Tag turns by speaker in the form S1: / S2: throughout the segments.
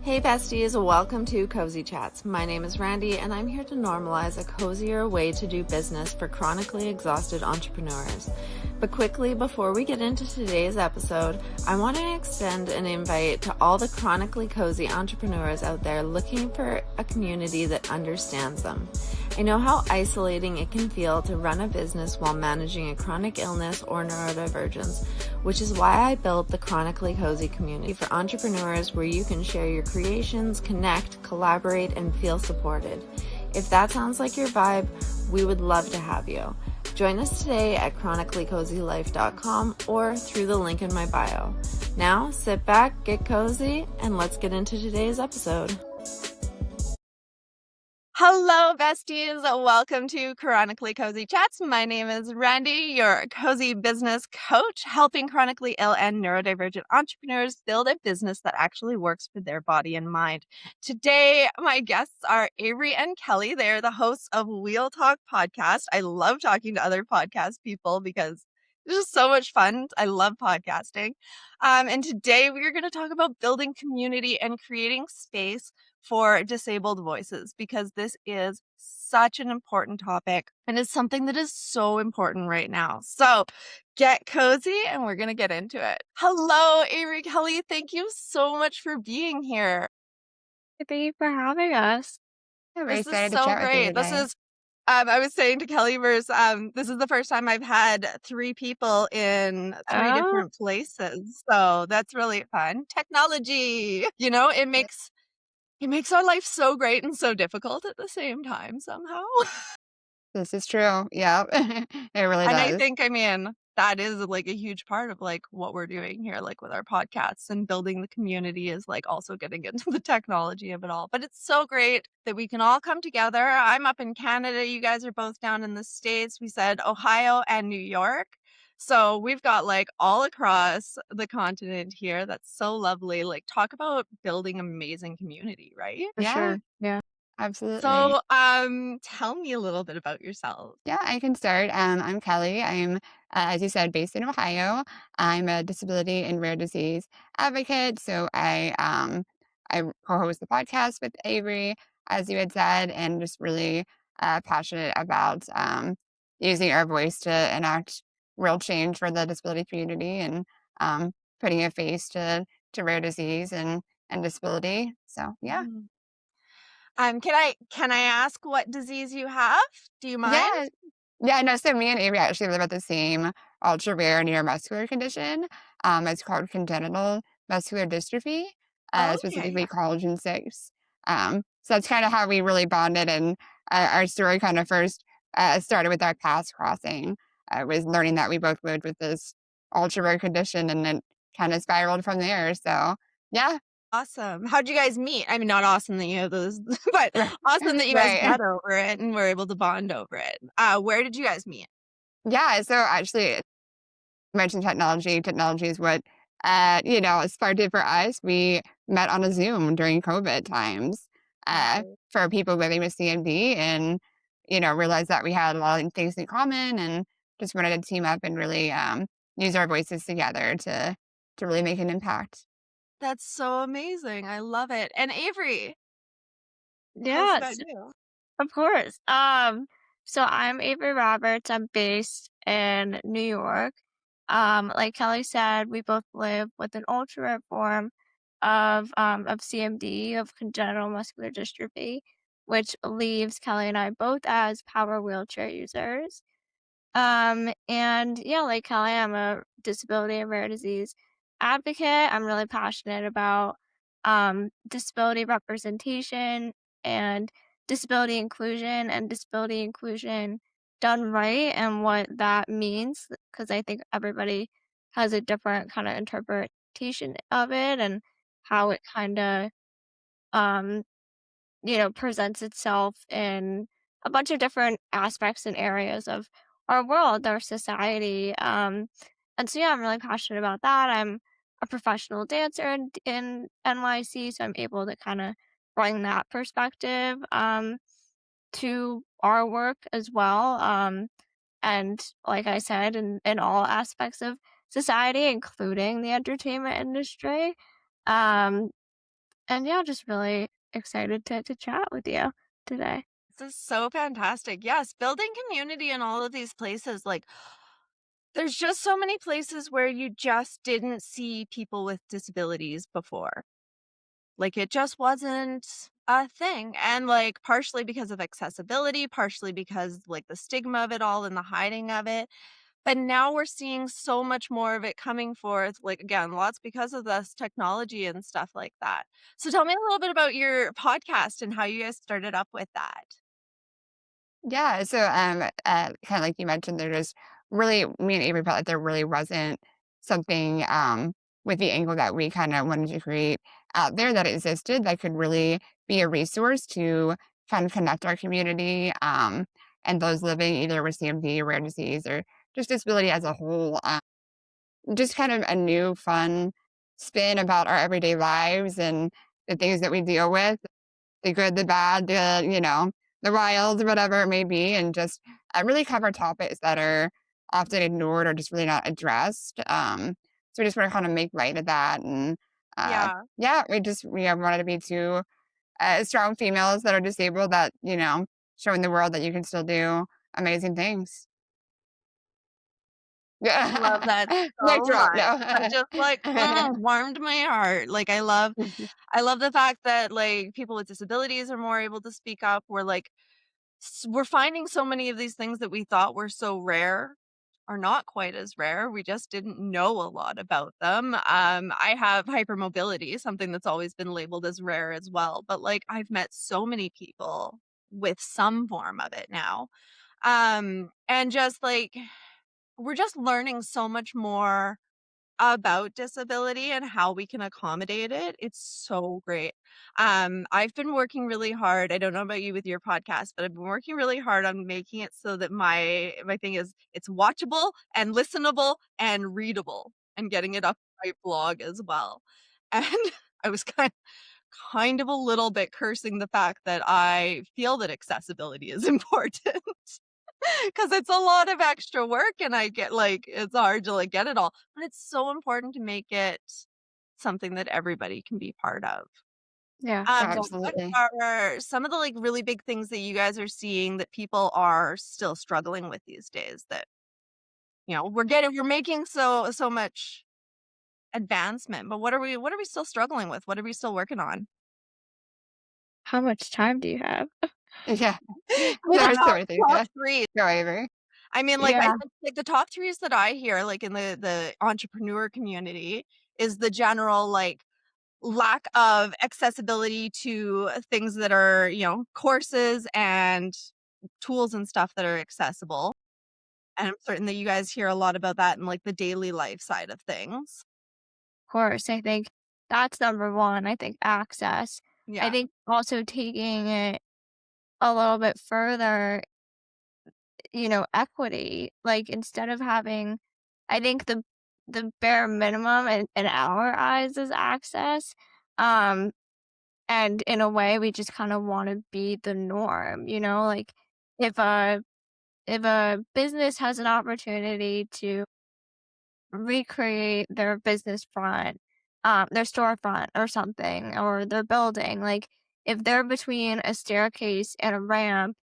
S1: Hey besties, welcome to Cozy Chats. My name is Randy and I'm here to normalize a cozier way to do business for chronically exhausted entrepreneurs. But quickly, before we get into today's episode, I want to extend an invite to all the chronically cozy entrepreneurs out there looking for a community that understands them. I know how isolating it can feel to run a business while managing a chronic illness or neurodivergence, which is why I built the Chronically Cozy community for entrepreneurs where you can share your creations, connect, collaborate, and feel supported. If that sounds like your vibe, we would love to have you. Join us today at chronicallycozylife.com or through the link in my bio. Now, sit back, get cozy, and let's get into today's episode. Hello, besties. Welcome to Chronically Cozy Chats. My name is Randy, your cozy business coach, helping chronically ill and neurodivergent entrepreneurs build a business that actually works for their body and mind. Today, my guests are Avery and Kelly. They're the hosts of Wheel Talk podcast. I love talking to other podcast people because it's just so much fun. I love podcasting. And today we are going to talk about building community and creating space for disabled voices, because this is such an important topic and it's something that is so important right now. So get cozy and we're going to get into it. Hello, Avery Kelly. Thank you so much for being here.
S2: Thank you for having us.
S3: I'm
S1: This is
S3: excited to
S1: so
S3: chat with you
S1: great. This
S3: today.
S1: is I was saying to Kelly, this is the first time I've had 3 people in 3
S2: Oh,
S1: different places. So that's really fun. Technology, it makes our life so great and so difficult at the same time somehow.
S3: This is true. Yeah, it really
S1: And I
S3: does.
S1: think, that is like a huge part of like what we're doing here, like with our podcasts and building the community, is like also getting into the technology of it all. But it's so great that we can all come together. I'm up in Canada. You guys are both down in the States. We said Ohio and New York. So we've got like all across the continent here. That's so lovely. Like, talk about building amazing community, right?
S2: for sure. Yeah.
S3: Absolutely.
S1: So, tell me a little bit about yourself.
S3: Yeah, I can start. I'm Kelly. I'm, as you said, based in Ohio. I'm a disability and rare disease advocate. So I co-host the podcast with Avery, as you had said, and just really passionate about using our voice to enact real change for the disability community and putting a face to rare disease and disability. So yeah.
S1: Mm. Can I ask what disease you have? Do you mind?
S3: Yeah. Yeah, no, so me and Avery actually live with the same ultra-rare neuromuscular condition. It's called congenital muscular dystrophy,
S1: Okay.
S3: specifically collagen 6. So that's kind of how we really bonded, and our story kind of first started with our paths crossing. Was learning that we both lived with this ultra-rare condition, and then kind of spiraled from there. So yeah,
S1: Awesome. How'd you guys meet? I mean, not awesome that you have those, but awesome that you guys
S3: right.
S1: met over it and were able to bond over it. Where did you guys meet?
S3: Yeah, so actually mentioned technology. Technology is what, sparked it for us. We met on a Zoom during COVID times
S1: Wow.
S3: for people living with CMD and, realized that we had a lot of things in common and just wanted to team up and really use our voices together to really make an impact.
S1: That's so amazing. I love it. And Avery, tell us about
S2: Yes,
S1: you.
S2: of course. So I'm Avery Roberts. I'm based in New York. Like Kelly said, we both live with an ultra rare form of CMD, of congenital muscular dystrophy, which leaves Kelly and I both as power wheelchair users. And yeah, like Kelly, I'm a disability and rare disease advocate. I'm really passionate about disability representation and disability inclusion done right and what that means, because I think everybody has a different kind of interpretation of it and how it kind of um presents itself in a bunch of different aspects and areas of our world, our society. And so, yeah, I'm really passionate about that. I'm a professional dancer in NYC, so I'm able to kind of bring that perspective to our work as well. And like I said, in all aspects of society, including the entertainment industry. Um, And yeah, just really excited to chat with you today.
S1: This is so fantastic. Yes, building community in all of these places, like there's just so many places where you just didn't see people with disabilities before. Like it just wasn't a thing. And like partially because of accessibility, partially because like the stigma of it all and the hiding of it. But now we're seeing so much more of it coming forth. Like again, lots because of this technology and stuff like that. So tell me a little bit about your podcast and how you guys started up with that.
S3: Yeah, so, kinda like you mentioned, there just really me and Avery felt like there really wasn't something, with the angle that we kinda wanted to create out there that existed that could really be a resource to kind of connect our community, and those living either with CMD, rare disease, or just disability as a whole, just kind of a new fun spin about our everyday lives and the things that we deal with, the good, the bad, the wild, whatever it may be, and just really cover topics that are often ignored or just really not addressed. So we just want to kind of make light of that, and
S1: Yeah.
S3: yeah, we wanted to be two strong females that are disabled that showing the world that you can still do amazing things.
S1: Love
S3: Yeah,
S1: that
S3: mic
S1: so
S3: drop.
S1: much.
S3: No.
S1: That just like warmed my heart. Like I love the fact that like people with disabilities are more able to speak up. We're like we're finding so many of these things that we thought were so rare are not quite as rare. We just didn't know a lot about them. I have hypermobility, something that's always been labeled as rare as well. But like I've met so many people with some form of it now. And just like we're just learning so much more about disability and how we can accommodate it. It's so great. I've been working really hard. I don't know about you with your podcast, but I've been working really hard on making it so that my thing is it's watchable and listenable and readable and getting it up my blog as well. And I was kind of a little bit cursing the fact that I feel that accessibility is important. 'Cause it's a lot of extra work and I get like it's hard to like get it all, but it's so important to make it something that everybody can be part of.
S2: Yeah,
S1: So what
S3: Absolutely.
S1: are some of the like really big things that you guys are seeing that people are still struggling with these days that, we're making so much advancement, but what are we still struggling with? What are we still working on?
S2: how much time do you have?
S3: Yeah.
S1: With the
S3: There's so many things.
S1: top
S3: Yeah.
S1: 3.
S3: Go, Avery.
S1: I mean, like I
S2: Yeah,
S1: said, like the top 3s that I hear, like in the entrepreneur community, is the general like lack of accessibility to things that are, courses and tools and stuff that are accessible. And I'm certain that you guys hear a lot about that in like the daily life side of things.
S2: of course. I think that's number one. I think access. I
S1: Yeah.
S2: think also taking it a little bit further, equity. Like instead of having, I think the bare minimum in our eyes is access. Um, and in a way, we just kind of want to be the norm. Like if a if a business has an opportunity to recreate their business front, their storefront or something, or their building. Like if they're between a staircase and a ramp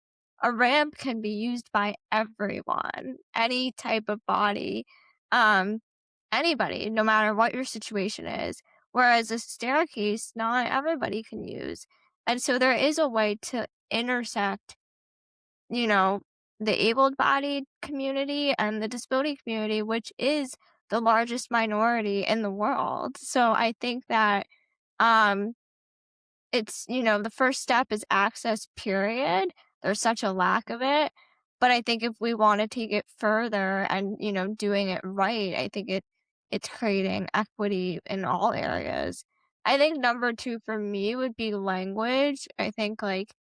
S2: can be used by everyone, any type of body, um, anybody, no matter what your situation is. Whereas a staircase, not everybody can use. And so there is a way to intersect you know, the able-bodied community and the disability community, which is the largest minority in the world. So I think that um the first step is access, period. There's such a lack of it. But I think if we want to take it further and, doing it right, I think it's creating equity in all areas. I think number two for me would be language. I think like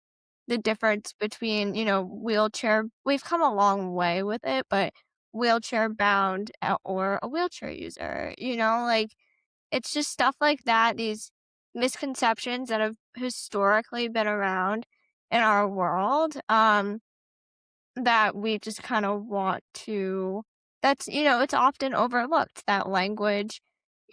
S2: the difference between, wheelchair we've come a long way with it, but wheelchair bound or a wheelchair user, like it's just stuff like that, these misconceptions that have historically been around in our world, that we just kind of want to it's often overlooked that language,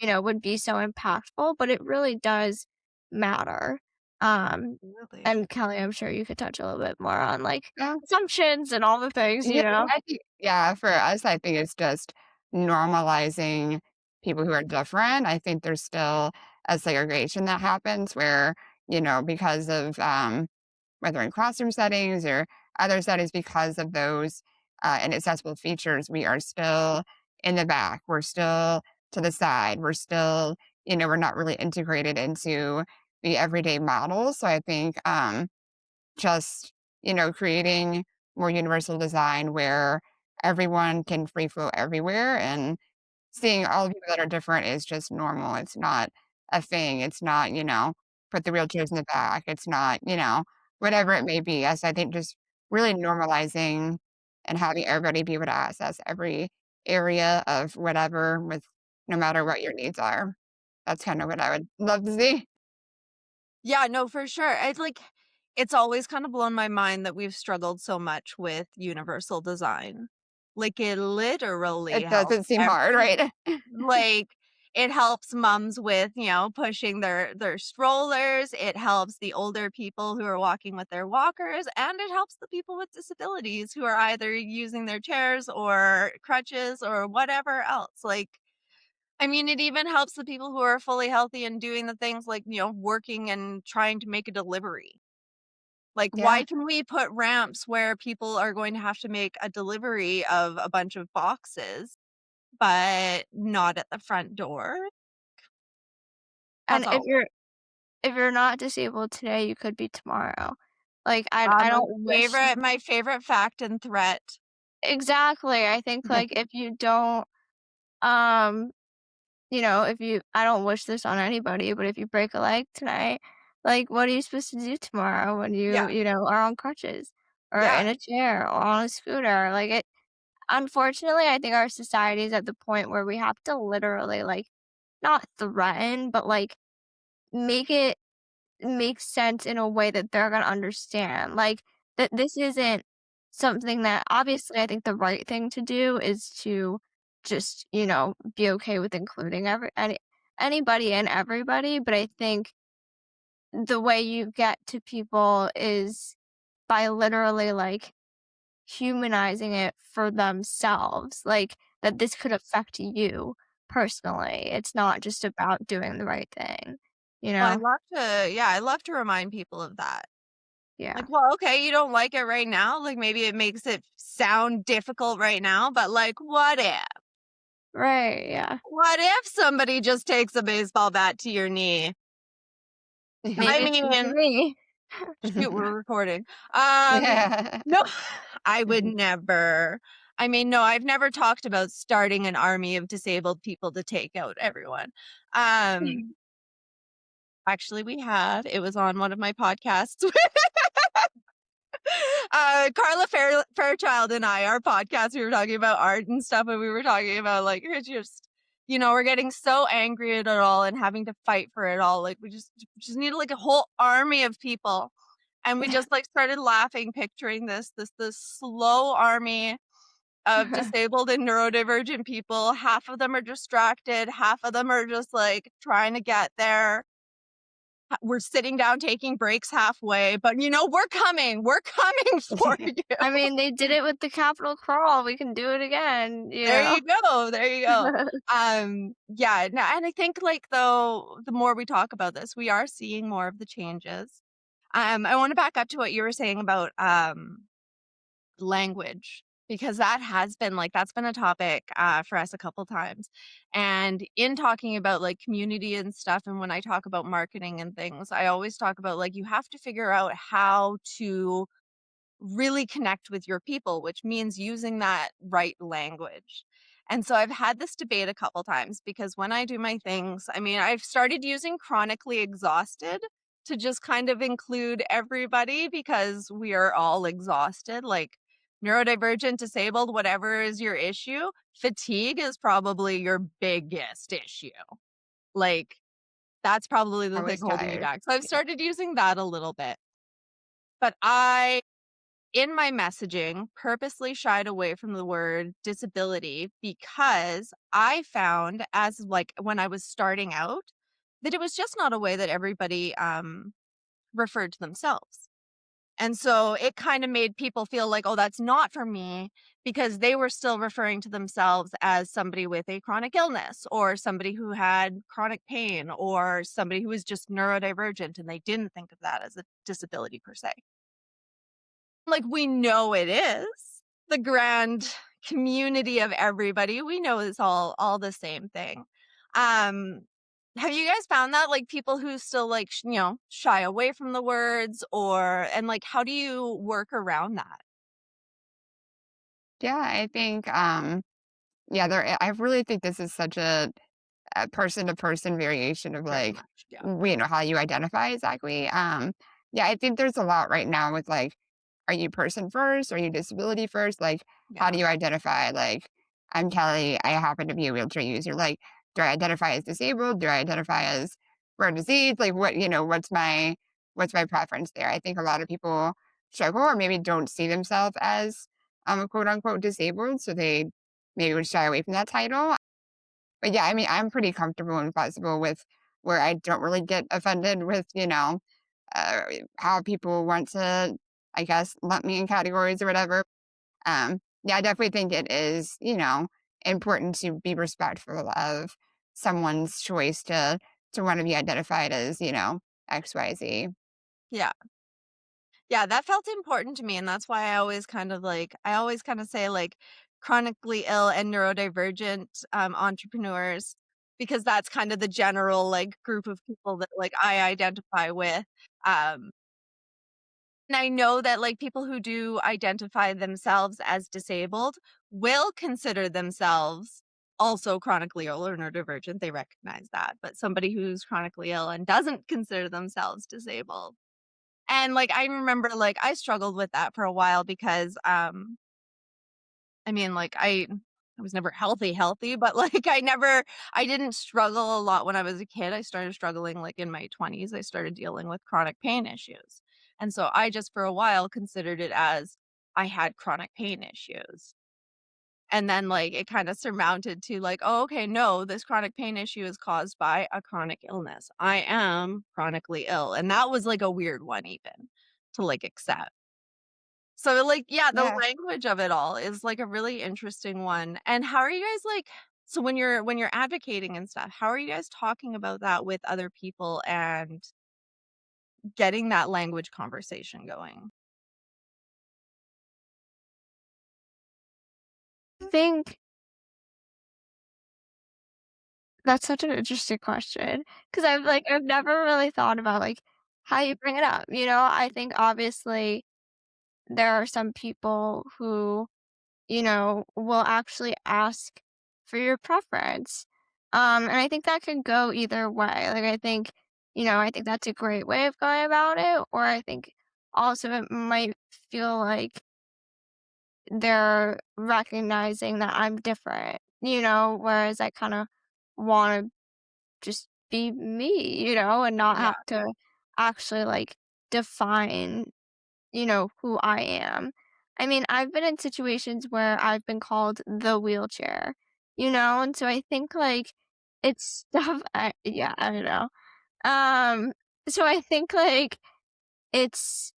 S2: would be so impactful, but it really does matter.
S1: Absolutely.
S2: And Kelly, I'm sure you could touch a little bit more on, like,
S3: Yeah.
S2: assumptions and all the things,
S3: Yeah,
S2: you know?
S3: I think yeah, for us, I think it's just normalizing people who are different. I think there's still a segregation that happens where, because of, whether in classroom settings or other settings, because of those, inaccessible features, we are still in the back. We're still to the side. We're still, we're not really integrated into the everyday models. So I think, just, creating more universal design where everyone can free flow everywhere and seeing all the people that are different is just normal. It's not a thing. It's not, put the wheelchairs in the back. It's not, whatever it may be. Yes, I think just really normalizing and having everybody be able to access every area of whatever with no matter what your needs are. That's kind of what I would love to see.
S1: Yeah, no, for sure. It's always kind of blown my mind that we've struggled so much with universal design. Like it literally
S3: It
S1: helps
S3: doesn't seem hard, right?
S1: like it helps moms with, pushing their strollers. It helps the older people who are walking with their walkers, and it helps the people with disabilities who are either using their chairs or crutches or whatever else. I mean, it even helps the people who are fully healthy and doing the things like, working and trying to make a delivery. Like,
S3: Yeah.
S1: why can we put ramps where people are going to have to make a delivery of a bunch of boxes, but not at the front door? That's
S2: And
S1: all.
S2: if you're not disabled today, you could be tomorrow. Like, I
S1: My
S2: don't wish
S1: favorite my favorite fact and threat.
S2: exactly, I think, like, if you don't, um, if you I don't wish this on anybody, but if you break a leg tonight, like, what are you supposed to do tomorrow when
S1: Yeah,
S2: are on crutches or in
S1: yeah.
S2: a chair or on a scooter? Like, it unfortunately, I think our society is at the point where we have to literally, like, not threaten, but, like, make it make sense in a way that they're gonna understand. Like, that this isn't something that obviously, I think the right thing to do is to just, be okay with including anybody and everybody, but I think the way you get to people is by literally, like, humanizing it for themselves, like, that this could affect you personally. It's not just about doing the right thing, you
S1: Well, I
S2: know?
S1: love to yeah, I love to remind people of that.
S2: Yeah.
S1: Like, well, okay, you don't like it right now. Like, maybe it makes it sound difficult right now, but like, what if?
S2: Right, yeah.
S1: What if somebody just takes a baseball bat to your knee? I
S2: Maybe it's you for
S1: mean,
S2: me.
S1: shoot, we're recording. Um,
S3: Yeah.
S1: no, I would never. I mean, no, I've never talked about starting an army of disabled people to take out everyone. Um, actually, we have. It was on one of my podcasts. Carla Fairchild and I, our podcast, we were talking about art and stuff, and we were talking about like it's just, we're getting so angry at it all and having to fight for it all. Like we just need like a whole army of people, and we just like started laughing, picturing this slow army of disabled and neurodivergent people. Half of them are distracted, half of them are just like trying to get there. We're sitting down taking breaks halfway, but we're coming for you.
S2: I mean, they did it with the Capitol crawl, we can do it again, you
S1: There
S2: know?
S1: you go, there you go. Yeah, no, and I think, like, though, the more we talk about this, we are seeing more of the changes. I wanna back up to what you were saying about, language, because that's been a topic, for us a couple times, and in talking about, like, community and stuff, and when I talk about marketing and things, I always talk about, like, you have to figure out how to really connect with your people, which means using that right language. And so I've had this debate a couple times because when I do my things, I mean, I've started using chronically exhausted to just kind of include everybody because we are all exhausted, like neurodivergent, disabled, whatever is your issue. Fatigue is probably your biggest issue. Like, that's probably the thing
S3: Always
S1: holding you
S3: tired.
S1: back. So I've started using that a little bit. But in my messaging, purposely shied away from the word disability because I found as like when I was starting out that it was just not a way that everybody referred to themselves. And so it kind of made people feel like, oh, that's not for me, because they were still referring to themselves as somebody with a chronic illness or somebody who had chronic pain or somebody who was just neurodivergent, and they didn't think of that as a disability per se. Like, we know it is the grand community of everybody. We know it's all the same thing. Um, have you guys found that, like, people who still, like, shy away from the words, and, like, how do you work around that?
S3: Yeah, I think, yeah, I really think this is such a person to person variation of
S1: Very
S3: like,
S1: much, yeah.
S3: how you identify exactly. Yeah, I think there's a lot right now with like, are you person first? Are you disability first? Like, how do
S1: Yeah.
S3: you identify? Like, I'm Kelly. I happen to be a wheelchair user. Like, do I identify as disabled? Do I identify as rare disease? Like, what's my preference there? I think a lot of people struggle or maybe don't see themselves as quote unquote disabled, so they maybe would shy away from that title. But yeah, I mean, I'm pretty comfortable and flexible with where I don't really get offended with, uh, how people want to, I guess, lump me in categories or whatever. Yeah, I definitely think it is, important to be respectful of someone's choice to want to be identified as, XYZ.
S1: Yeah. Yeah, that felt important to me, and that's why I always kind of say, like, chronically ill and neurodivergent entrepreneurs, because that's kind of the general, like, group of people that, like, I identify with. Um and I know that, like, people who do identify themselves as disabled will consider themselves also chronically ill or neurodivergent. They recognize that. But somebody who's chronically ill and doesn't consider themselves disabled, and, like, I remember, like, I struggled with that for a while because, I mean, like, I was never healthy, but, like, I didn't struggle a lot when I was a kid. I started struggling, like, in my 20s. I started dealing with chronic pain issues. And so I just for a while considered it as I had chronic pain issues. And then, like, it kinda surmounted to, like, "Oh, okay, no, this chronic pain issue is caused by a chronic illness. I am chronically ill." And that was, like, a weird one even to, like, accept. So, like, yeah, the
S3: Yeah.
S1: language of it all is, like, a really interesting one. And how are you guys, like, so when you're advocating and stuff, how are you guys talking about that with other people and getting that language conversation going?
S2: I think that's such an interesting question because I've never really thought about, like, how you bring it up, I think obviously there are some people who, will actually ask for your preference, and I think that can go either way, like, I think that's a great way of going about it, or I think also it might feel like they're recognizing that I'm different, whereas I kinda wanna just be me, and not
S1: Yeah,
S2: have to actually, like, define, who I am. I mean, I've been in situations where I've been called the wheelchair, and so I think, like, it's stuff I don't know. Um, so I think, like, it's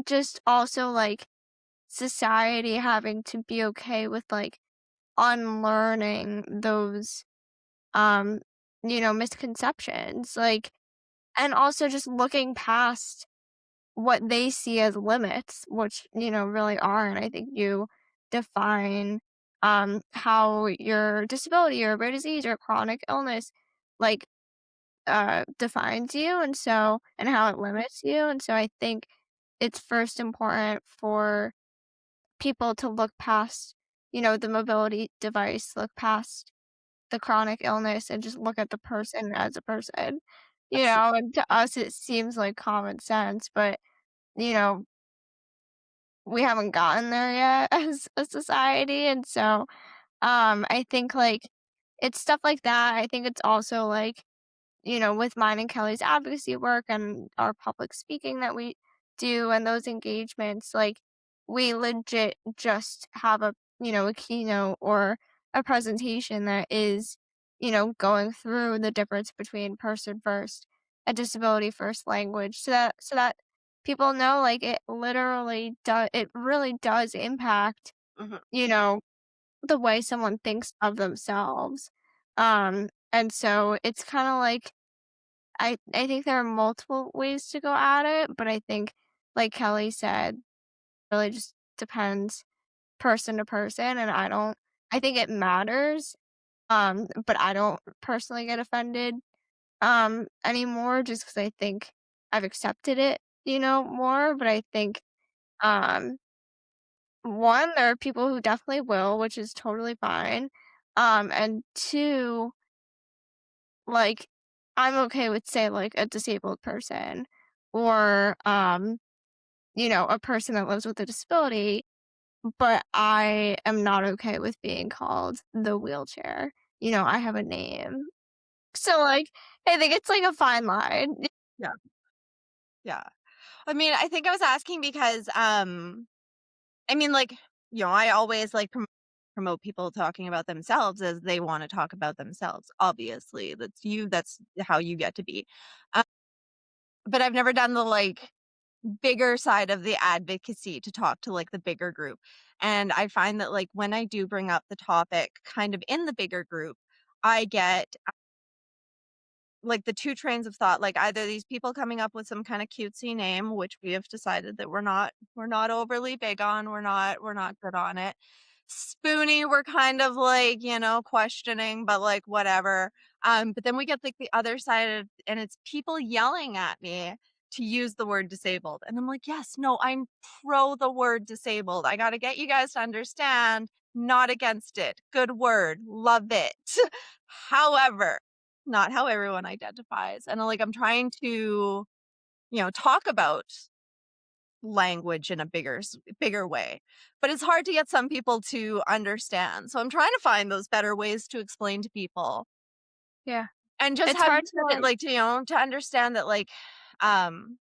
S2: just also, like, society having to be okay with, like, unlearning those, um, misconceptions, like, and also just looking past what they see as limits, which, really are, and I think you define, how your disability or rare disease or chronic illness, like, defines you, and how it limits you, and so I think it's first important for people to look past, the mobility device, look past the chronic illness and just look at the person as a person,
S1: absolutely.
S2: and to us it seems like common sense, but, you know, we haven't gotten there yet as a society, and so, I think, like, it's stuff like that. I think it's also, like, with mine and Kelly's advocacy work and our public speaking that we do and those engagements, like, we legit just have a keynote or a presentation that is going through the difference between person first and disability first language so that people know like it really does impact,
S1: Mhm.
S2: you know, the way someone thinks of themselves. And so it's kind of like I think there are multiple ways to go at it, but I think like Kelly said, really just depends person to person and I think it matters. But I don't personally get offended anymore just because I think I've accepted it, more. But I think um one, there are people who definitely will, which is totally fine. And two, like I'm okay with say like a disabled person or a person that lives with a disability, but I am not okay with being called the wheelchair. I have a name. So like I think it's like a fine line.
S1: Yeah. Yeah. I mean, I think I was asking because, I mean, like, I always like promote people talking about themselves as they want to talk about themselves. Obviously, that's you. That's how you get to be. Um, but I've never done the like bigger side of the advocacy to talk to like the bigger group. And I find that like when I do bring up the topic kind of in the bigger group, I get like the two trains of thought, like either these people coming up with some kind of cutesy name, which we have decided that we're not overly big on, we're not good on it. Spoonie, we're kind of like, questioning, but like whatever. But then we get like the other side of, and it's people yelling at me to use the word disabled. And I'm like, yes, no, I'm pro the word disabled. I got to get you guys to understand, not against it. Good word. Love it. However, not how everyone identifies. And like I'm trying to, talk about language in a bigger way. But it's hard to get some people to understand. So I'm trying to find those better ways to explain to people
S2: Yeah.
S1: and just
S2: It's
S1: have
S2: hard
S1: you
S2: to
S1: said it like to understand that like um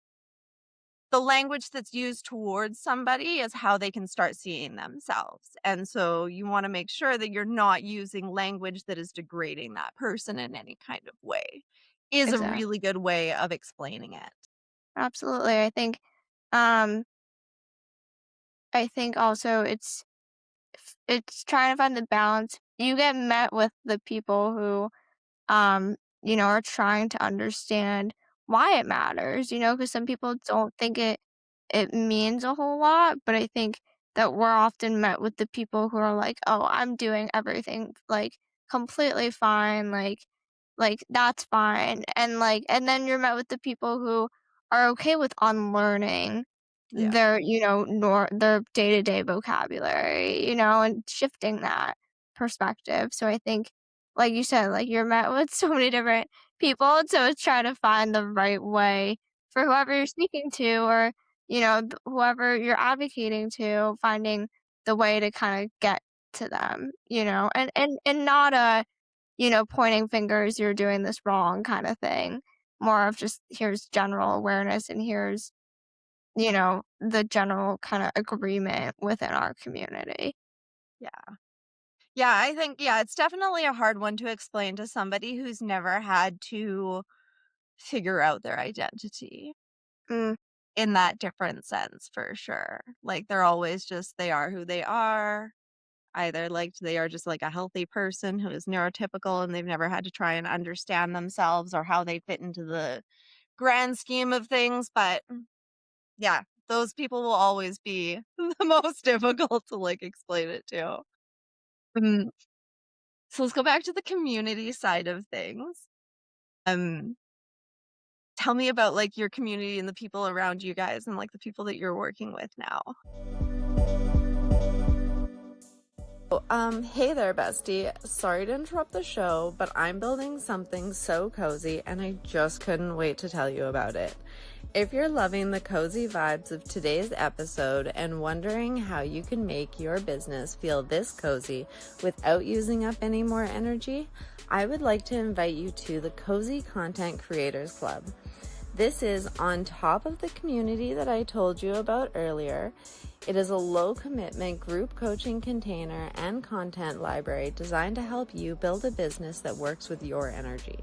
S1: the language that's used towards somebody is how they can start seeing themselves. And so you want to make sure that you're not using language that is degrading that person in any kind of way, is a
S2: exact
S1: really good way of explaining it.
S2: absolutely. Um I think also it's trying to find the balance. You get met with the people who are trying to understand why it matters, because some people don't think it means a whole lot, but I think that we're often met with the people who are like, "Oh, I'm doing everything like completely fine, like that's fine." And then you're met with the people who are okay with unlearning
S1: Yeah.
S2: their day-to-day vocabulary, and shifting that perspective. So I think like you said, like you're met with so many different people, and so it's trying to find the right way for whoever you're speaking to or whoever you're advocating to, finding the way to kind of get to them, and not a pointing fingers, you're doing this wrong kind of thing. More of just here's general awareness and here's the general kind of agreement within our community.
S1: Yeah. Yeah, I think it's definitely a hard one to explain to somebody who's never had to figure out their identity
S2: Mm,
S1: in that different sense for sure. Like they're always just they are who they are. Either like they are just like a healthy person who is neurotypical and they've never had to try and understand themselves or how they fit into the grand scheme of things. But yeah, those people will always be the most difficult to like explain it to. Mm, So let's go back to the community side of things. Um, Tell me about like your community and the people around you guys and like the people that you're working with now. Hey there, bestie. Sorry to interrupt the show, but I'm building something so cozy and I just couldn't wait to tell you about it. If you're loving the cozy vibes of today's episode and wondering how you can make your business feel this cozy without using up any more energy, I would like to invite you to the Cozy Content Creators Club. This is on top of the community that I told you about earlier. It is a low commitment group coaching container and content library designed to help you build a business that works with your energy.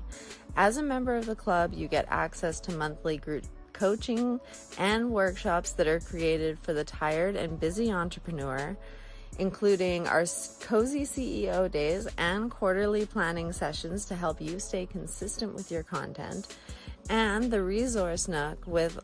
S1: As a member of the club, you get access to monthly group coaching and workshops that are created for the tired and busy entrepreneur, including our cozy CEO days and quarterly planning sessions to help you stay consistent with your content, and the Resource Nook with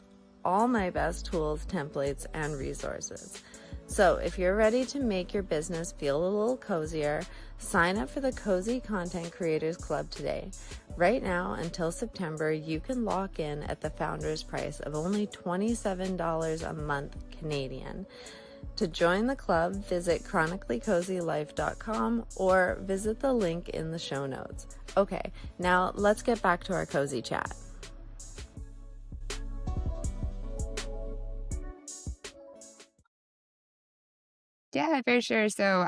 S1: all my best tools, templates, and resources. So if you're ready to make your business feel a little cozier, sign up for the Cozy Content Creators Club today. Right now, until September, you can lock in at the founder's price of only $27 a month Canadian. To join the club, visit chronicallycozylife.com or visit the link in the show notes. Okay, now let's get back to our cozy chat.
S3: Yeah, for sure. So,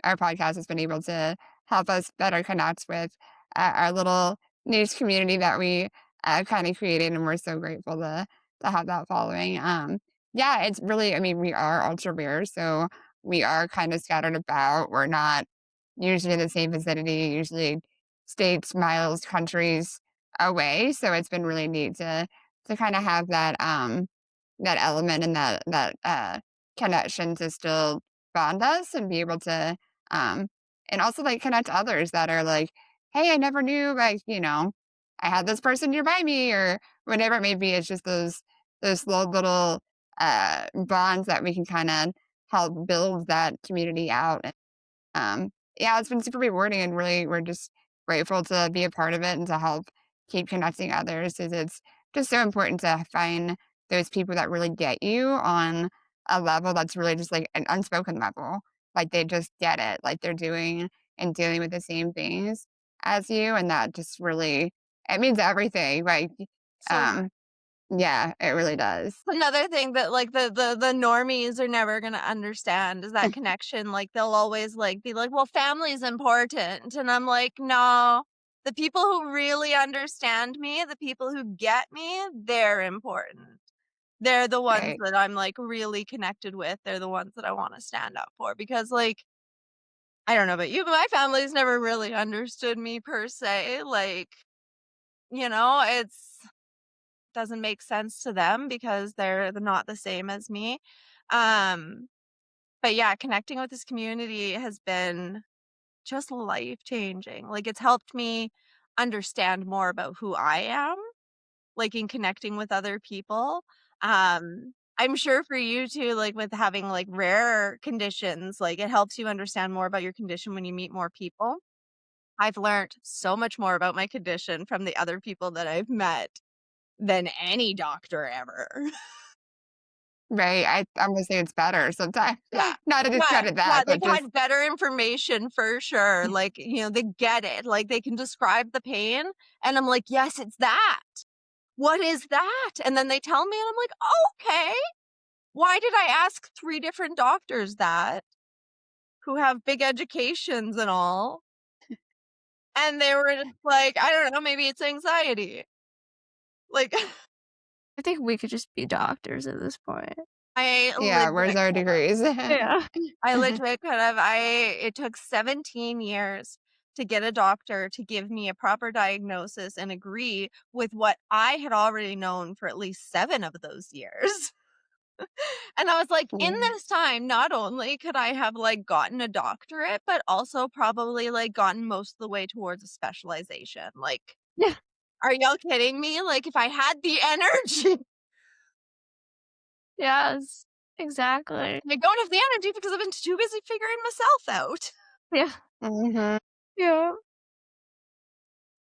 S3: our podcast has been able to help us better connect with our little niche community that we kind of created, and we're so grateful to have that following. Yeah, it's really. I mean, we are ultra rare, so we are kind of scattered about. We're not usually in the same vicinity. Usually, states, miles, countries away. So it's been really neat to kind of have that that element and that connection to still bond us and be able to, um and also, like, connect others that are like, "Hey, I never knew, like, I had this person nearby me," or whatever it may be. It's just those little, bonds that we can kinda help build that community out. Yeah, it's been super rewarding, and really we're just grateful to be a part of it and to help keep connecting others, 'cause it's just so important to find those people that really get you on a level that's really just like an unspoken level. Like, they just get it, like they're doing and dealing with the same things as you, and that just really, it means everything. Like,
S2: So much.
S3: um, yeah, it really does.
S2: Another thing that, like, the normies are never gonna understand is that connection. Like, they'll always, like, be like, "Well, family's important," and I'm like, "No, the people who really understand me, the people who get me, they're important. They're the ones
S3: Right.
S2: that I'm, like, really connected with. They're the ones that I wanna stand up for," because, like, I don't know about you, but my family's never really understood me per se. Like, it's doesn't make sense to them because they're not the same as me. Um, but yeah, connecting with this community has been just life changing. Like, it's helped me understand more about who I am, like, in connecting with other people. I'm sure for you too, like, with having, like, rare conditions, like, it helps you understand more about your condition when you meet more people. I've learned so much more about my condition from the other people that I've met than any doctor ever.
S3: Right, I'm gonna say it's better sometimes.
S2: Yeah.
S3: Not to
S2: Yeah,
S3: discredit
S2: yeah,
S3: that,
S2: they've
S3: but just
S2: had better information for sure. Like, they get it. Like, they can describe the pain, and I'm like, "Yes, it's that. What is that?" And then they tell me, and I'm like, "Okay. Why did I ask 3 different doctors that, who have big educations and all?" And they were just like, "I don't know, maybe it's anxiety." Like,
S3: I think we could just be doctors at this point.
S2: I
S3: Yeah, where's
S2: legit
S3: our degrees?
S2: Yeah. I legit could have I it took 17 years to get a doctor to give me a proper diagnosis and agree with what I had already known for at least 7 of those years. And I was like, in
S3: Mm.
S2: this time, not only could I have, like, gotten a doctorate, but also probably, like, gotten most of the way towards a specialization. Like,
S3: Yeah.
S2: are y'all kidding me? Like, if I had the energy,
S3: Yes, exactly.
S2: I don't have the energy because I've been too busy figuring myself out.
S3: Yeah. Mhm. Yeah.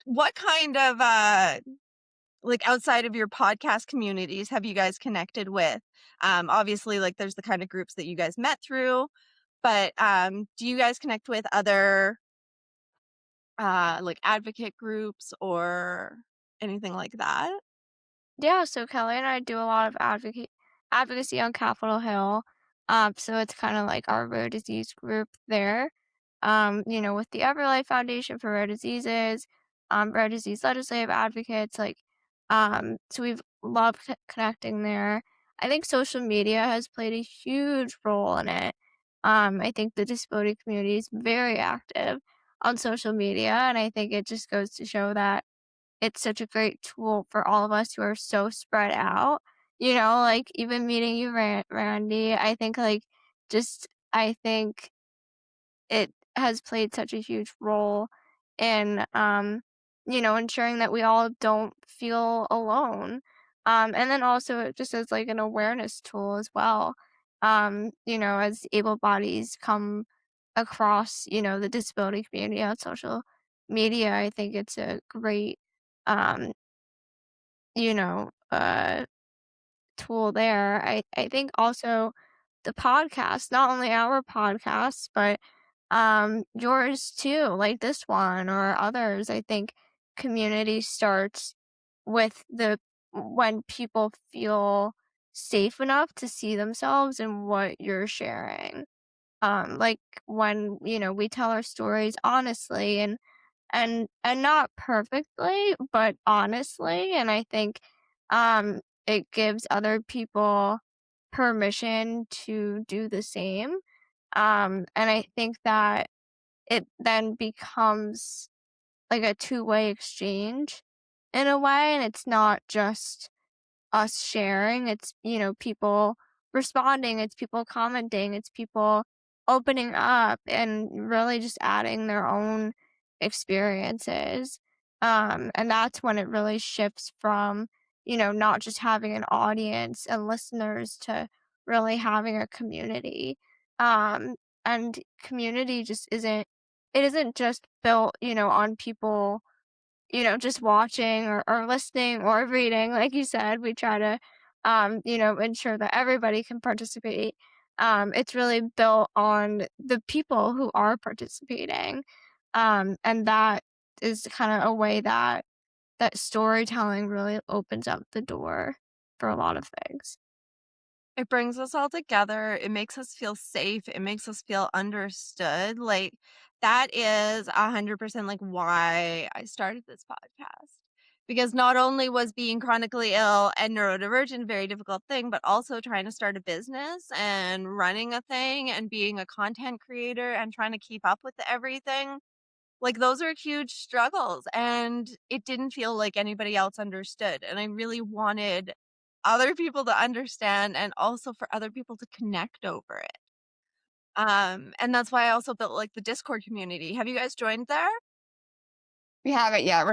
S2: What kind of, like, outside of your podcast communities have you guys connected with? Obviously, like, there's the kind of groups that you guys met through, but, do you guys connect with other, like, advocate groups or anything like that?
S3: Yeah, so Kelly and I do a lot of advocacy on Capitol Hill. So it's kind of like our rare disease group there. With the Everlife Foundation for Rare Diseases, rare disease legislative advocates, like
S2: So we've loved connecting there. I think social media has played a huge role in it. I think the disability community is very active on social media, and I think it just goes to show that it's such a great tool for all of us who are so spread out. Like even meeting you, Randy, I think it has played such a huge role in, ensuring that we all don't feel alone. And then also it just as like an awareness tool as well. As able bodies come across, the disability community on social media, I think it's a great, um, you know, uh, tool there. I think also the podcast, not only our podcast, but yours too, like this one or others. I think community starts with the when people feel safe enough to see themselves in what you're sharing. Like when, we tell our stories honestly and not perfectly, but honestly, and I think it gives other people permission to do the same. And I think that it then becomes like a two-way exchange in a way, and it's not just us sharing, it's, people responding, it's people commenting, it's people opening up and really just adding their own experiences. And that's when it really shifts from, not just having an audience and listeners to really having a community. Um, and community just isn't just built, on people just watching or listening or reading. Like you said, we try to, ensure that everybody can participate. It's really built on the people who are participating. And that is kind of a way that storytelling really opens up the door for a lot of things.
S1: It brings us all together. It makes us feel safe. It makes us feel understood. Like that is 100% like why I started this podcast. Because not only was being chronically ill and neurodivergent a very difficult thing, but also trying to start a business and running a thing and being a content creator and trying to keep up with everything. Like those are huge struggles and it didn't feel like anybody else understood. And I really wanted other people to understand and also for other people to connect over it. And that's why I also built like the Discord community. Have you guys joined there?
S3: We haven't yet.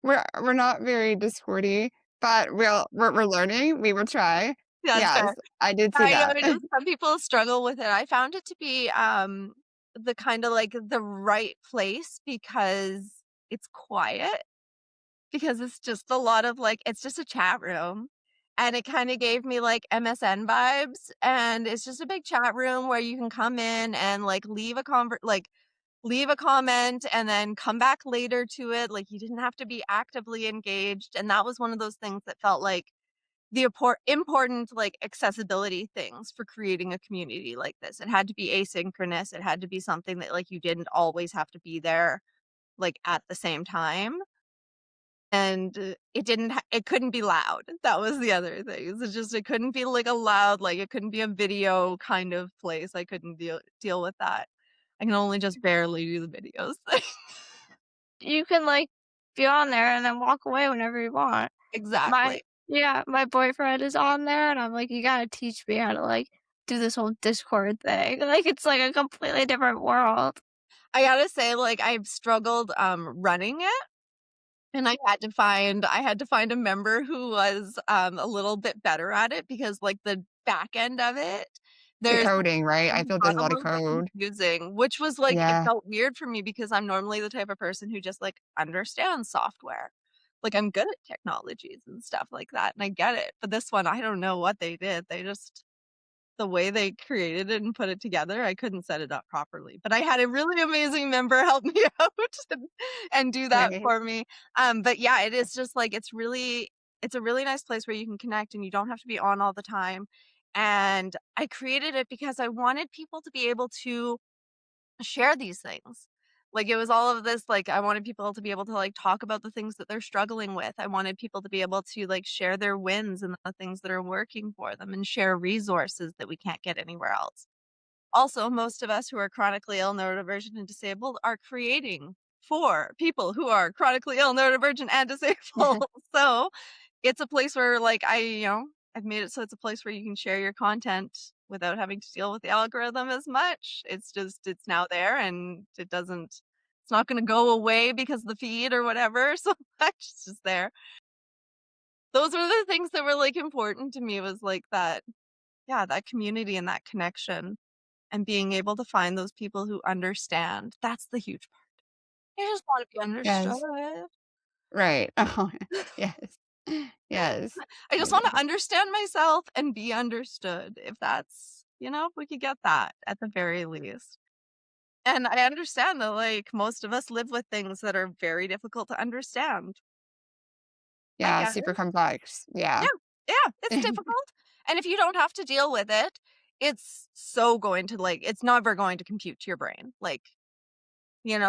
S3: We're not very Discordy, but we're learning. We will try.
S1: That's
S3: Yes,
S1: fair.
S3: I did see
S1: I know,
S3: that.
S1: I know some people struggle with it. I found it to be the kind of like the right place because it's quiet. Because it's just a lot of, like it's just a chat room, and it kinda gave me, like, MSN vibes, and it's just a big chat room where you can come in and, like, leave a comment and then come back later to it, like, you didn't have to be actively engaged, and that was one of those things that felt like the important, like, accessibility things for creating a community like this. It had to be asynchronous, it had to be something that, like, you didn't always have to be there, like, at the same time. And, it couldn't be loud. That was the other thing. It's just it couldn't be, like, a loud like, it couldn't be a video kind of place. I couldn't deal with that. I can only just barely do the videos.
S2: You can like be on there and then walk away whenever you want. My
S1: Exactly.
S2: Yeah, my boyfriend is on there and I'm like, "You gotta teach me how to, like, do this whole Discord thing." Like, it's like a completely different world.
S1: I gotta say, like, I've struggled, running it, and I had to find a member who was, a little bit better at it because, like, the back end of it,
S3: The
S1: there's
S3: coding, right? I feel
S1: got
S3: there's a
S1: a
S3: lot of
S1: little bit
S3: code.
S1: confusing, which was like it
S3: Yeah,
S1: felt weird for me because I'm normally the type of person who just, like, understands software. Like, I'm good at technologies and stuff like that, and I get it, but this one, I don't know what they did. The way they created it and put it together, I couldn't set it up properly, but I had a really amazing member help me out and do that
S3: right.
S1: for me. But yeah, it is just like it's a really nice place where you can connect and you don't have to be on all the time. And I created it because I wanted people to be able to share these things. Like, it was all of this, like, I wanted people to be able to, like, talk about the things that they're struggling with. I wanted people to be able to, like, share their wins and the things that are working for them and share resources that we can't get anywhere else. Also, most of us who are chronically ill, neurodivergent, and disabled are creating for people who are chronically ill, neurodivergent, and disabled. So it's a place where, like, I've made it so it's a place where you can share your content without having to deal with the algorithm as much. It's just, it's now there and it's not going to go away because of the feed or whatever. So much, it's just there. Those were the things that were like important to me, was like that, yeah, that community and that connection and being able to find those people who understand. That's the huge part. I just want to be
S3: Yes.
S1: understood.
S3: Right. Oh, yes. Yes.
S1: I
S3: I
S1: just
S3: do.
S1: want to understand myself and be understood. If that's, if we could get that at the very least. And I understand that, like, most of us live with things that are very difficult to understand. I
S3: Yeah,
S1: get
S3: super
S1: it.
S3: complex. Yeah.
S1: Yeah. Yeah. It's difficult. And if you don't have to deal with it, it's so going to, like, it's never going to compute to your brain. Like,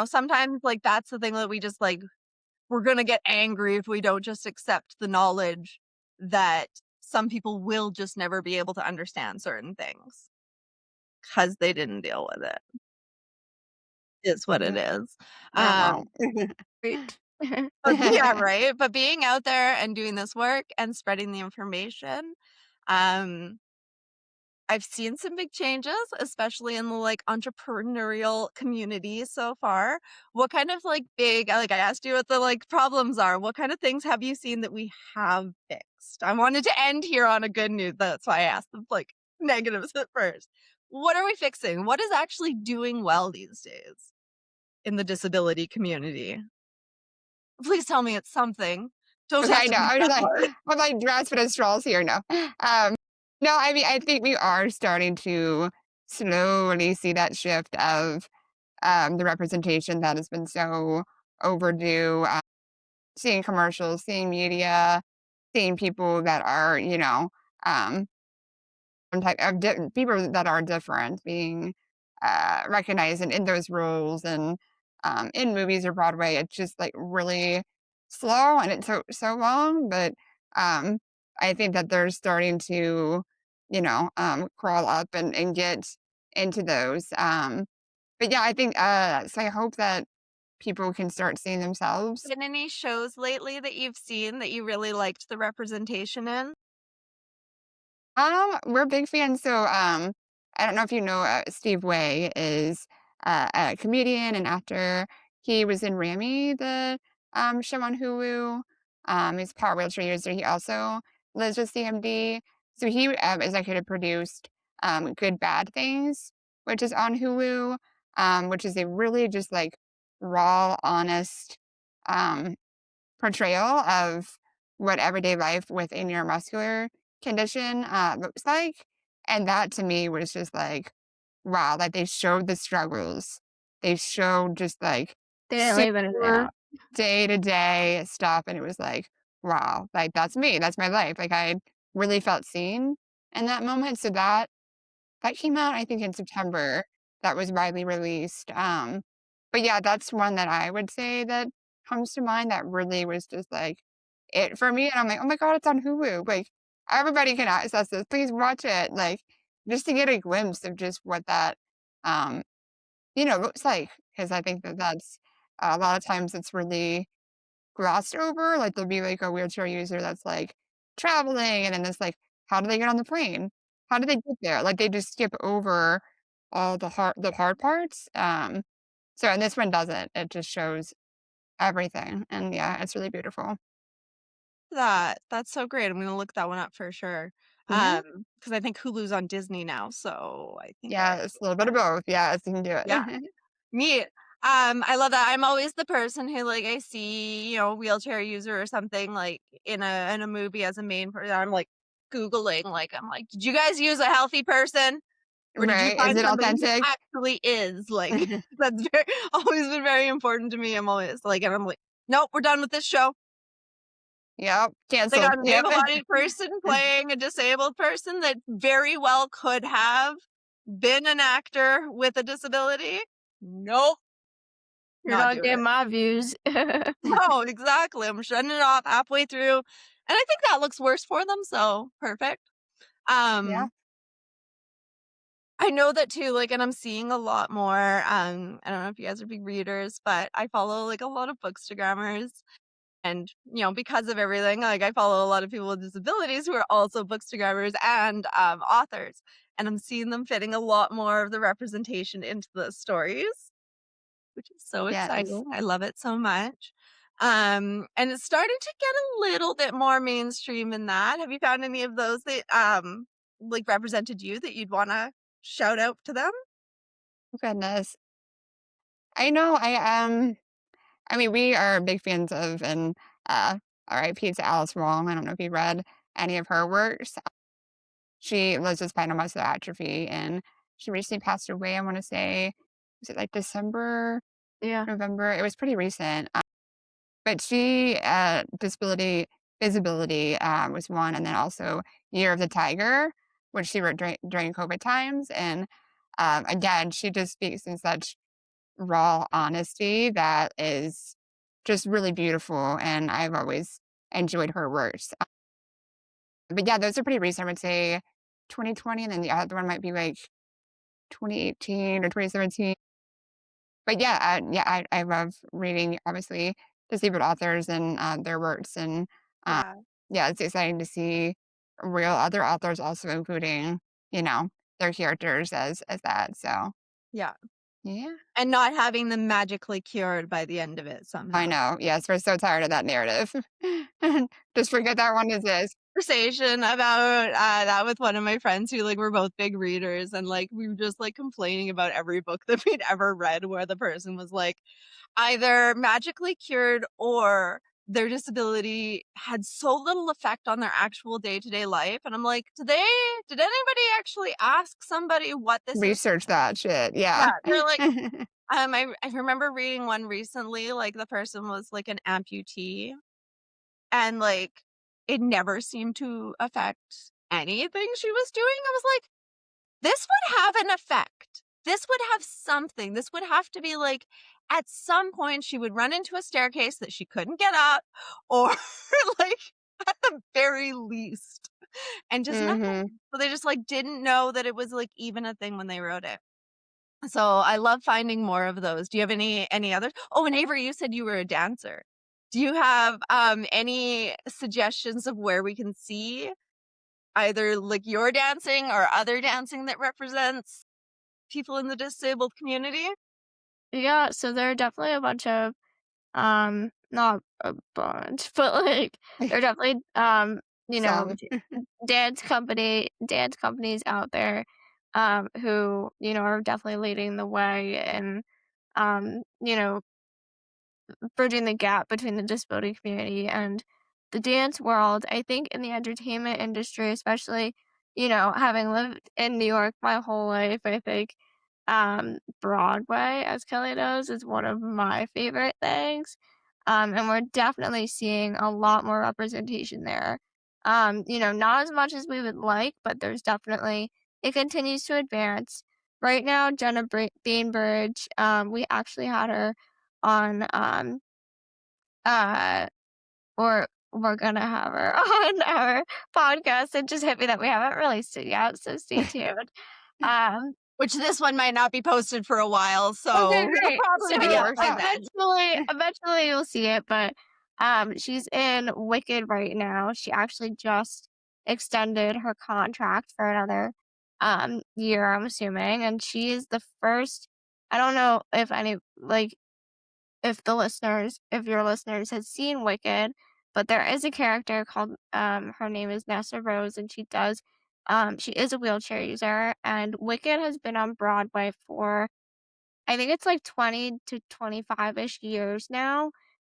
S1: sometimes, like, that's the thing that we just, like, we're gonna get angry if we don't just accept the knowledge that some people will just never be able to understand certain things because they didn't deal with it, is what it
S3: Yeah.
S1: is.
S3: Not wrong.
S2: Right.
S1: But yeah, right? But being out there and doing this work and spreading the information, um, I've seen some big changes, especially in the, like, entrepreneurial community so far. What kind of, like, I asked you what the, like, problems are. What kind of things have you seen that we have fixed? I wanted to end here on a good note. That's why I asked the, like, negatives at first. What are we fixing? What is actually doing well these days in the disability community? Please tell me it's something. Don't
S3: Okay,
S1: have
S3: I
S1: to
S3: know.
S1: be
S3: I was
S1: that
S3: like,
S1: hard.
S3: I'm like grasping at straws here. No. No, I mean, I think we are starting to slowly see that shift of the representation that has been so overdue. Seeing commercials, seeing media, seeing people that are, um, some type of people that are different being recognized in those roles and in movies or Broadway. It's just like really slow and it's so long, but um, I think that they're starting to, crawl up and get into those. But yeah, I think so. I hope that people can start seeing themselves.
S1: Been any shows lately that you've seen that you really liked the representation in?
S3: We're big fans. So, I don't know if you know, Steve Way is a comedian and actor. He was in Ramy, the show on Hulu. He's a power wheelchair user. He also lives with CMD. So he executive produced Good Bad Things, which is on Hulu, which is a really just like raw, honest um, portrayal of what everyday life with a neuromuscular condition looks like. And that to me was just like, wow, like they showed the struggles. They showed just like
S2: They didn't leave anything
S3: super
S2: out.
S3: day to day stuff. And it was like, wow, like that's me. That's my life. Like I really felt seen in that moment. So that came out, I think, in September. That was widely released. But yeah, that's one that I would say that comes to mind that really was just like it for me. And I'm like, oh my God, it's on Hulu. Like everybody can access this. Please watch it. Like just to get a glimpse of just what that, um, looks like. Because I think that that's a lot of times it's really glossed over. Like there'll be like a wheelchair user that's like traveling, and then it's like, how do they get on the plane? How do they get there? Like they just skip over all the hard parts. So and this one doesn't. It just shows everything, and yeah, it's really beautiful.
S1: That's so great. I'm gonna look that one up for sure.
S3: Hmm.
S1: Because I think Hulu's on Disney now, so I think I
S3: Yeah, it's
S1: actually
S3: a little bit of
S1: can.
S3: both. Yeah, so you can do
S1: Yeah,
S3: it.
S1: me. I love that. I'm always the person who, like, I see, wheelchair user or something like in a movie as a main person. I'm like Googling, like, I'm like, did you guys use a healthy person? Or did you
S3: Right? Is
S1: find
S3: it
S1: somebody who
S3: authentic?
S1: actually is? Like, that's always been very important to me. I'm always like, and I'm like, nope, we're done with this show.
S3: Yep.
S1: They
S3: Canceled.
S1: got an
S3: Yep.
S1: able-bodied person playing a disabled person that very well could have been an actor with a disability. Nope.
S2: You're
S1: not
S2: not
S1: doing
S2: getting
S1: it.
S2: my views.
S1: No, exactly. I'm shutting it off halfway through. And I think that looks worse for them, so perfect.
S3: Yeah.
S1: I know that too, like, and I'm seeing a lot more. I don't know if you guys are big readers, but I follow like a lot of bookstagrammers. And, because of everything, like I follow a lot of people with disabilities who are also bookstagrammers and authors. And I'm seeing them fitting a lot more of the representation into the stories, which is so
S3: Yes.
S1: exciting. I love it so much. And it's starting to get a little bit more mainstream in that. Have you found any of those that like represented you that you'd want to shout out to them?
S3: Goodness. I know. I mean, we are big fans of and R.I.P. to Alice Wong. I don't know if you read any of her works. She lives with spinal muscular atrophy, and she recently passed away. I want to say, was it like December,
S2: Yeah.
S3: November? It was pretty recent. But she, disability, visibility, was one, and then also Year of the Tiger, which she wrote during COVID times. And again, she just speaks in such raw honesty that is just really beautiful. And I've always enjoyed her works. But yeah, those are pretty recent. I would say 2020, and then the other one might be like 2018 or 2017. But yeah, I love reading, obviously, disabled authors and, their works, and, uh,
S1: Yeah.
S3: yeah, it's exciting to see real other authors also including, you know, their characters as that, so,
S1: Yeah.
S3: yeah.
S1: And not having them magically cured by the end of it
S3: I
S1: somehow.
S3: know, yes, we're so tired of that narrative. Just forget that one exists.
S1: Conversation about that with one of my friends who like we're both big readers, and like we were just like complaining about every book that we'd ever read where the person was like either magically cured or their disability had so little effect on their actual day-to-day life. And I'm like, did anybody actually ask somebody what this is?
S3: Research that shit,
S1: Yeah,
S3: yeah.
S1: they're like, I remember reading one recently, like the person was like an amputee, and like it never seemed to affect anything she was doing. I was like, this would have an effect. This would have something. This would have to be like at some point she would run into a staircase that she couldn't get up, or like at the very least, and just nothing.
S3: Mhm.
S1: So they just like didn't know that it was like even a thing when they wrote it. So I love finding more of those. Do you have any others? Oh, and Avery, you said you were a dancer. Do you have any suggestions of where we can see either like your dancing or other dancing that represents people in the disabled community?
S2: Yeah, so there are definitely a bunch of, not a bunch, but, like, there are definitely, you know,
S3: Some.
S2: dance companies out there, who, are definitely leading the way and, bridging the gap between the disability community and the dance world. I think in the entertainment industry, especially, having lived in New York my whole life, I think Broadway, as Kelly knows, is one of my favorite things. And we're definitely seeing a lot more representation there. Not as much as we would like, but there's definitely, it continues to advance. Right now, Jenna Bainbridge, we actually had her on uh or we're gonna have her on our podcast. It just hit me that we haven't released it yet, so stay tuned. Um
S1: Which this one might not be posted for a while,
S2: okay,
S1: so it'll
S2: great.
S1: probably
S2: So
S1: be out by then.
S2: eventually you'll see it, but she's in Wicked right now. She actually just extended her contract for another year, I'm assuming, and she is the first. I don't know if any like if your listeners had seen Wicked, but there is a character called her name is Nessa Rose, and she is a wheelchair user, and Wicked has been on Broadway for I think it's like 20 to 25-ish years now,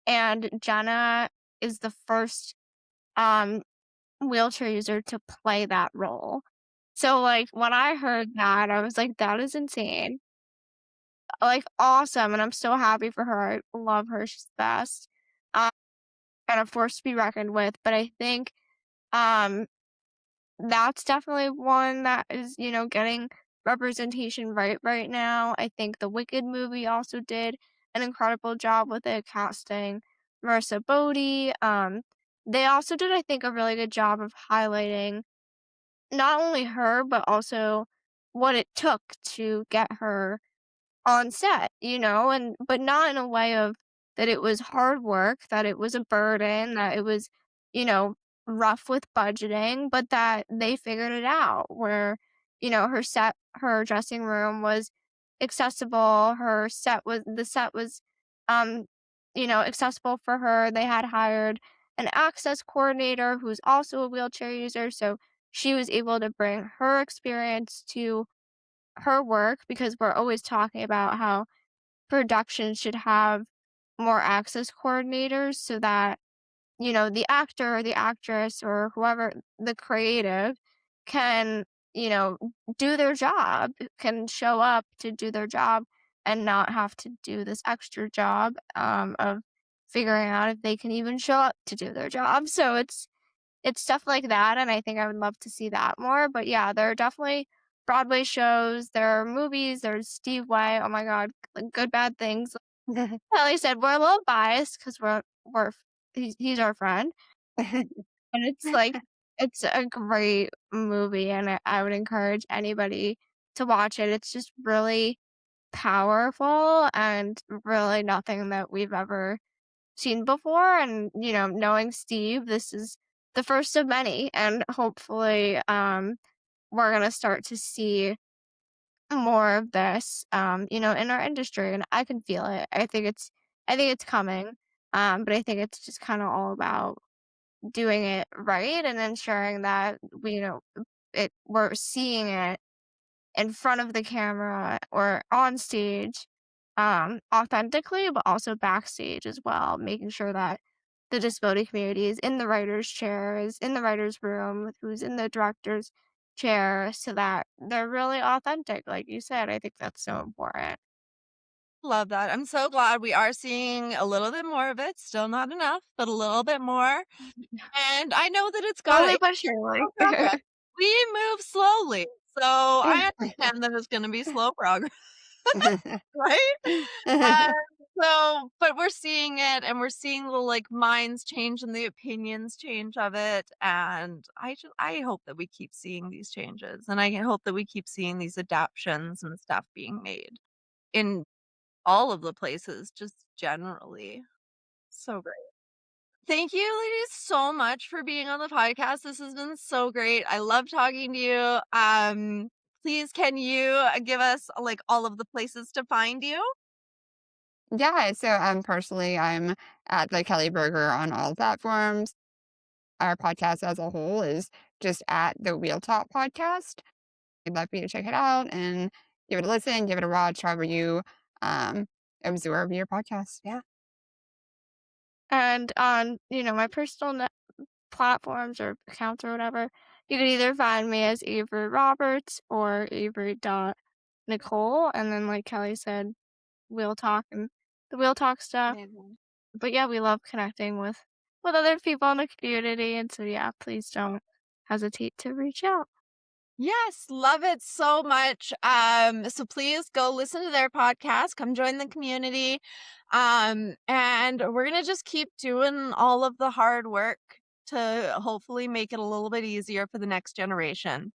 S2: and Jenna is the first um wheelchair user to play that role. So like when I heard that, I was like, that is insane. Like, awesome, and I'm so happy for her. I love her, she's the best. Um, and a force to be reckoned with, but I think, um, that's definitely one that is, getting representation right now. I think the Wicked movie also did an incredible job with it casting Marissa Bodie. They also did, I think, a really good job of highlighting not only her, but also what it took to get her on set, and but not in a way of that it was hard work, that it was a burden, that it was, you know, rough with budgeting, but that they figured it out where, her dressing room was accessible, the set was, um, accessible for her. They had hired an access coordinator who's also a wheelchair user, so she was able to bring her experience to her work because we're always talking about how production should have more access coordinators so that, the actor or the actress or whoever the creative can, you know, do their job, can show up to do their job and not have to do this extra job of figuring out if they can even show up to do their job. So it's stuff like that, and I think I would love to see that more, but yeah, there are definitely Broadway shows, there are movies, there's Steve White, oh my god, like, Good, Bad Things. Kelly said, we're a little biased because he's our friend, and it's like it's a great movie, and I would encourage anybody to watch it. It's just really powerful and really nothing that we've ever seen before, and, knowing Steve, this is the first of many, and hopefully, we're gonna start to see more of this, in our industry, and I can feel it. I think it's coming, but I think it's just kinda all about doing it right and ensuring that we're seeing it in front of the camera or on stage, authentically, but also backstage as well, making sure that the disability community is in the writer's chair, is in the writer's room, who's in the director's chair, so that they're really authentic, like you said. I think that's so important.
S1: Love that. I'm so glad we are seeing a little bit more of it. Still not enough, but a little bit more. And I know that it's got
S2: Slowly
S1: a
S2: but surely.
S1: slow progress. We move slowly. So I understand that it's gonna be slow progress, right? Uh, but we're seeing it and we're seeing the like minds change and the opinions change of it. And I hope that we keep seeing these changes. And I hope that we keep seeing these adaptions and stuff being made in all of the places, just generally. So great. Thank you, ladies, so much for being on the podcast. This has been so great. I love talking to you. Please, can you give us like all of the places to find you?
S3: Yeah, so, personally, I'm at the Kelly Berger on all platforms. Our podcast as a whole is just at the Wheel Talk Podcast. I'd love for you to check it out and give it a listen, give it a watch, however you, um, absorb your podcast. Yeah.
S2: And on, my personal platforms or accounts or whatever, you can either find me as Avery Roberts or Avery.Nicole. And then, like Kelly said, we'll talk and the we'll talk stuff.
S3: Amazing.
S2: But yeah, we love connecting with other people in the community. And so yeah, please don't hesitate to reach out.
S1: Yes, love it so much. So please go listen to their podcast, come join the community. And we're gonna just keep doing all of the hard work to hopefully make it a little bit easier for the next generation.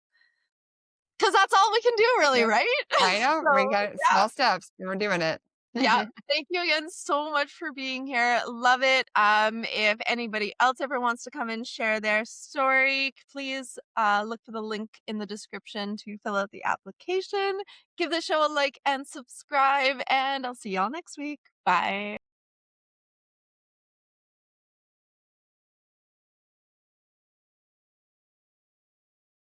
S1: Because that's all we can do really,
S3: Yep.
S1: right?
S3: I know. We
S1: So
S3: got
S1: yeah.
S3: small steps. We're doing it.
S1: Yeah, thank you again so much for being here. Love it. If anybody else ever wants to come and share their story, please look for the link in the description to fill out the application. Give the show a like and subscribe, and I'll see y'all next week. Bye.